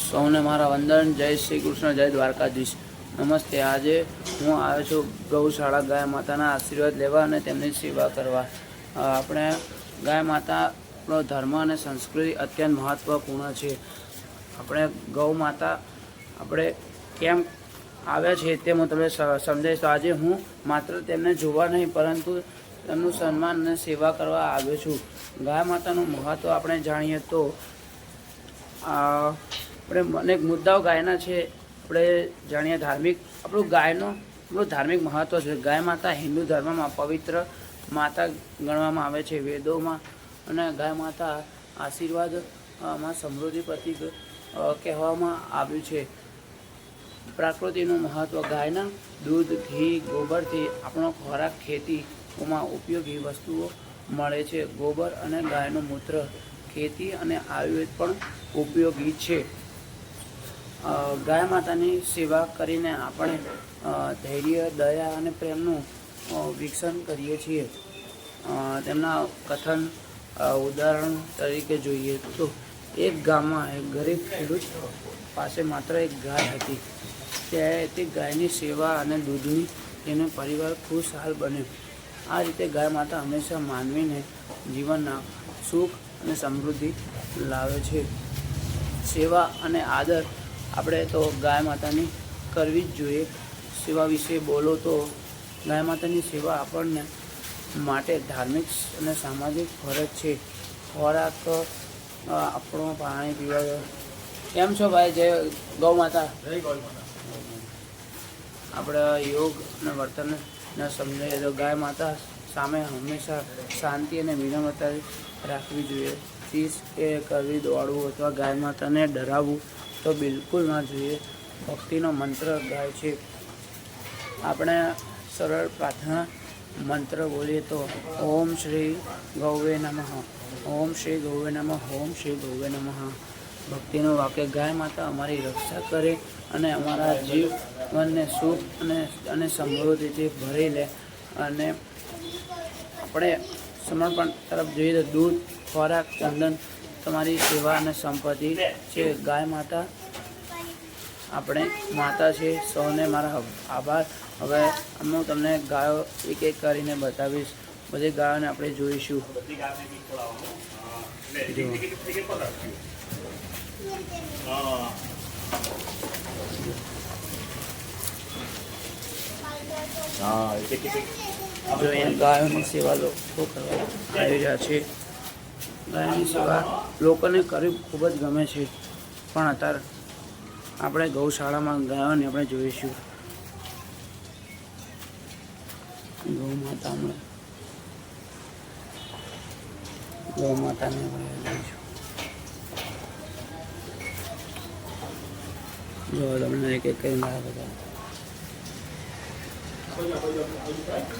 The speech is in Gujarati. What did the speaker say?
સૌને મારા વંદન. જય શ્રી કૃષ્ણ, જય દ્વારકાધીશ. નમસ્તે. આજે હું આવ્યો છું ગૌશાળા ગાય માતાના આશીર્વાદ લેવા અને તેમની સેવા કરવા. આપણે ગાય માતાનો ધર્મ અને સંસ્કૃતિ અત્યંત મહત્ત્વપૂર્ણ છે. આપણે ગૌ માતા આપણે કેમ આવ્યા છે તે હું તમને સમજાવીશ. તો આજે હું માત્ર તેમને જોવા નહીં પરંતુ તેમનું સન્માન અને સેવા કરવા આવ્યો છું. ગાય માતાનું મહત્ત્વ આપણે જાણીએ તો આપણે અનેક મુદ્દાઓ ગાયના છે. આપણે જાણીએ આપણું ધાર્મિક મહત્ત્વ છે. ગાય માતા હિન્દુ ધર્મમાં પવિત્ર માતા ગણવામાં આવે છે. વેદોમાં અને ગાય માતા આશીર્વાદમાં સમૃદ્ધિ પ્રતીક કહેવામાં આવ્યું છે. પ્રકૃતિનું મહત્ત્વ. ગાયના દૂધ, ઘી, ગોબરથી આપણો ખોરાક, ખેતીઓમાં ઉપયોગી વસ્તુઓ મળે છે. ગોબર અને ગાયનું મૂત્ર ખેતી અને આયુર્વેદ પણ ઉપયોગી છે. ગાય માતાની સેવા કરીને આપણે ધૈર્ય, દયા અને પ્રેમનું વિકસન કરીએ છીએ. તેમના કથન ઉદાહરણ તરીકે જોઈએ તો એક ગામમાં એક ગરીબ ખેડૂત પાસે માત્ર એક ગાય હતી. તે ગાયની સેવા અને દૂધની તેનો પરિવાર ખુશહાલ બન્યો. આ રીતે ગાય માતા હંમેશા માનવીને જીવનના સુખ અને સમૃદ્ધિ લાવે છે. સેવા અને આદર આપણે તો ગાય માતાની કરવી જ જોઈએ. સેવા વિશે બોલો તો ગાય માતાની સેવા આપણને માટે ધાર્મિક અને સામાજિક ફરજ છે. ખોરાક આપણો પાણી પીવા. કેમ છો ભાઈ? જય ગૌ માતા. જય ગૌ માતા. આપણે યોગ અને વર્તનને સમજાવીએ તો ગાય માતા સામે હંમેશા શાંતિ અને વિનમ્રતા રાખવી જોઈએ. શીશ કે કરવી, દોડવું અથવા ગાય માતાને ડરાવવું તો બિલકુલ ના જોઈએ. ભક્તિનો મંત્ર ગાય છે. આપણે સરળ પ્રાર્થના મંત્ર બોલીએ તો ઓમ શ્રી ગૌવે નમઃ, ઓમ શ્રી ગૌવે નમઃ, ઓમ શ્રી ગૌવે નમઃ. ભક્તિનું વાક્ય. ગાય માતા અમારી રક્ષા કરે અને અમારા જીવનને સુખ અને સમૃદ્ધિથી ભરી લે. અને આપણે સમર્પણ તરફ જોઈએ તો દૂધ, ખોરાક, ચંદન તમારી સેવા અને સંપત્તિ છે. ગાય માતા આપણે માતા છે. સૌને મારા આભાર. હવે હું તમને ગાયો એક એક કરીને બતાવીશ. બધી ગાયોને આપણે જોઈશું. જો અહીંયા ગાયોની સેવા લોકો કરવા આવી રહ્યા છે. ગાયની સેવા લોકોને કરવી ખૂબ જ ગમે છે. પણ અત્યારે આપણે ગૌશાળામાં ગાયોને આપણે જોઈશું. ગૌ માતાને આપણે જોઈશું. જો તમને એક એક કરીને બધા